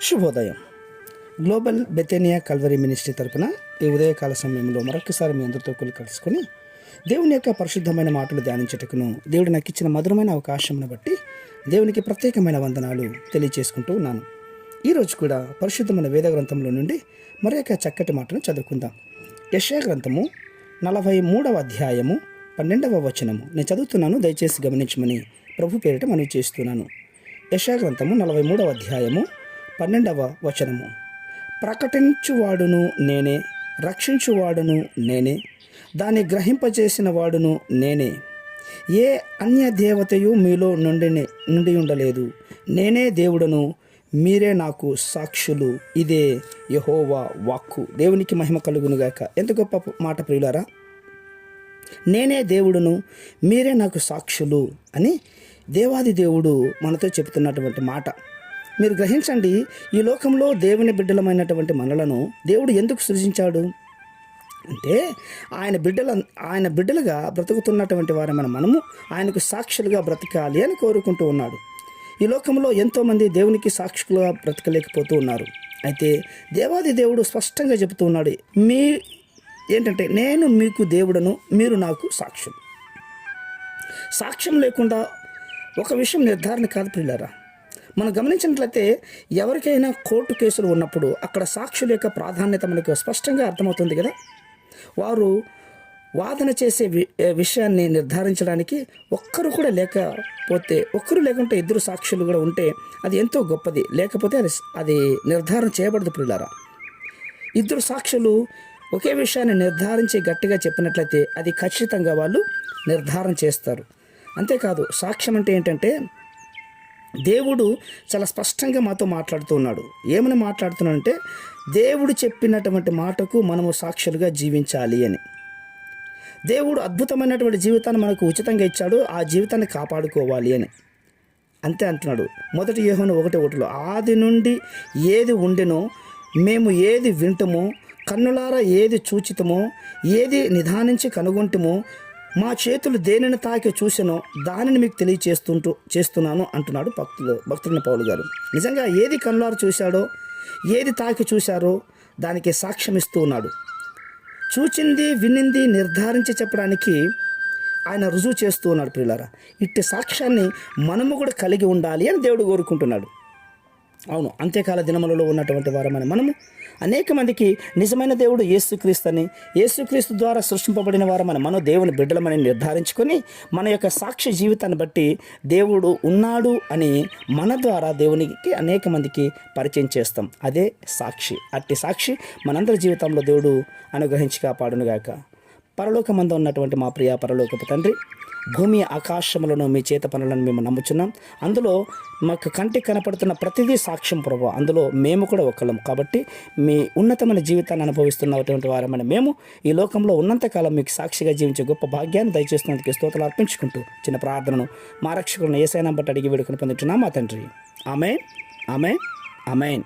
శుభోదయం. Global బెతేనియా Calvary ministry తరపున ఈ ఉదయకాల సమయంలో మరొకసారి మీ అందరితో కలుసుకొని దేవుని యొక్క పరిశుద్ధమైన మాటలు ధ్యానించటకును దేవుడు నాకు ఇచ్చిన మధురమైన అవకాశంను బట్టి దేవునికి ప్రత్యేకమైన వందనాలు తెలియచేసుకుంటూ ఉన్నాను. ఈరోజు కూడా పరిశుద్ధమైన వేద గ్రంథంలో నుండి మరొక చక్కటి మాటను చదువుకుందాం. యెషయా గ్రంథము 43వ అధ్యాయము 12వ వచనము నేను చదువుతున్నాను, దయచేసి గమనించమని ప్రభు పేరిట మనవి చేస్తున్నాను. యెషయా గ్రంథము 43వ అధ్యాయము 12వ వచనము. ప్రకటించువాడును నేనే, రక్షించువాడును నేనే, దాన్ని గ్రహింపజేసిన వాడును నేనే. ఏ అన్య దేవతయు మీలో నుండి ఉండలేదు. నేనే దేవుడను, మీరే నాకు సాక్షులు. ఇదే యెహోవా వాక్కు. దేవునికి మహిమ కలుగునుగాక. ఎంత గొప్ప మాట ప్రియులారా! నేనే దేవుడును, మీరే నాకు సాక్షులు అని దేవాది దేవుడు మనతో చెబుతున్నటువంటి మాట మీరు గ్రహించండి. ఈ లోకంలో దేవుని బిడ్డలమైనటువంటి మనలను దేవుడు ఎందుకు సృజించాడు అంటే ఆయన బిడ్డలుగా బ్రతుకుతున్నటువంటి వారమైన మనము ఆయనకు సాక్షులుగా బ్రతకాలి అని కోరుకుంటూ ఉన్నాడు. ఈ లోకంలో ఎంతోమంది దేవునికి సాక్షులుగా బ్రతకలేకపోతూ ఉన్నారు. అయితే దేవాది దేవుడు స్పష్టంగా చెబుతూ ఉన్నాడు, ఏంటంటే నేను మీకు దేవుడను, మీరు నాకు సాక్షులు. సాక్ష్యం లేకుండా ఒక విషయం నిర్ధారణ కాదు ప్రియులారా. మనం గమనించినట్లయితే ఎవరికైనా కోర్టు కేసులు ఉన్నప్పుడు అక్కడ సాక్షుల యొక్క ప్రాధాన్యత మనకు స్పష్టంగా అర్థమవుతుంది కదా. వారు వాదన చేసే విషయాన్ని నిర్ధారించడానికి ఒక్కరు లేకుంటే ఇద్దరు సాక్షులు కూడా ఉంటే అది ఎంతో గొప్పది. లేకపోతే అది నిర్ధారణ చేయబడదు ప్రియులారా. ఇద్దరు సాక్షులు ఒకే విషయాన్ని నిర్ధారించి గట్టిగా చెప్పినట్లయితే అది ఖచ్చితంగా వాళ్ళు నిర్ధారణ చేస్తారు. అంతేకాదు, సాక్ష్యం అంటే ఏంటంటే దేవుడు చాలా స్పష్టంగా మాతో మాట్లాడుతూ ఉన్నాడు. ఏమని మాట్లాడుతున్నాడంటే దేవుడు చెప్పినటువంటి మాటకు మనము సాక్షులుగా జీవించాలి అని. దేవుడు అద్భుతమైనటువంటి జీవితాన్ని మనకు ఉచితంగా ఇచ్చాడు, ఆ జీవితాన్ని కాపాడుకోవాలి అని అంతే అంటున్నాడు. 1 యోహాను 1:1 ఆది నుండి ఏది ఉండెనో, మేము ఏది వింటమో, కన్నులారా ఏది చూచితమో, ఏది నిదానించి కనుగొంటమో, మా చేతులు దేనిని తాకి చూసానో దానిని మీకు చేస్తున్నాను అంటున్నాడు భక్తుడైన పౌలు గారు. నిజంగా ఏది కన్నులారా చూశాడో, ఏది తాకి చూశారో దానికి సాక్ష్యం ఇస్తూ ఉన్నాడు. చూచింది వినింది నిర్ధారించి చెప్పడానికి ఆయన రుజువు చేస్తూ ఉన్నాడు ప్రియులారా. ఇట్టి సాక్ష్యాన్ని మనము కూడా కలిగి ఉండాలి అని దేవుడు కోరుకుంటున్నాడు. అవును, అంత్యకాల దినములలో ఉన్నటువంటి వారమైన మనము అనేక మందికి నిజమైన దేవుడు యేసుక్రీస్తు అని, యేసుక్రీస్తు ద్వారా సృష్టింపబడిన వారమైన మనం దేవుని బిడ్డలమని నిర్ధారించుకొని మన యొక్క సాక్షి జీవితాన్ని బట్టి దేవుడు ఉన్నాడు అని మన ద్వారా దేవునికి అనేక మందికి పరిచయం చేస్తాం. అదే సాక్షి. అట్టి సాక్షి మనందరి జీవితంలో దేవుడు అనుగ్రహించి కాపాడునుగాక. పరలోకమందు ఉన్నటువంటి మా ప్రియ పరలోకపు తండ్రి, భూమి ఆకాశములను మీ చేత పనులను మేము నమ్ముచున్నాం. అందులో మాకు కంటికి కనపడుతున్న ప్రతిదీ సాక్ష్యం ప్రభు. అందులో మేము కూడా ఒకళ్ళం. కాబట్టి మీ ఉన్నతమైన జీవితాన్ని అనుభవిస్తున్నటువంటి వారమైన మేము ఈ లోకంలో ఉన్నంతకాలం మీకు సాక్షిగా జీవించే గొప్ప భాగ్యాన్ని దయచేస్తున్నందుకు స్తోత్రాలు అర్పించుకుంటూ చిన్న ప్రార్థనను మా రక్షకులను యేసయ్య నామమున బట్టి అడిగి వేడుకొని పొందుచున్నాం మా తండ్రి. ఆమేన్, ఆమేన్, ఆమేన్.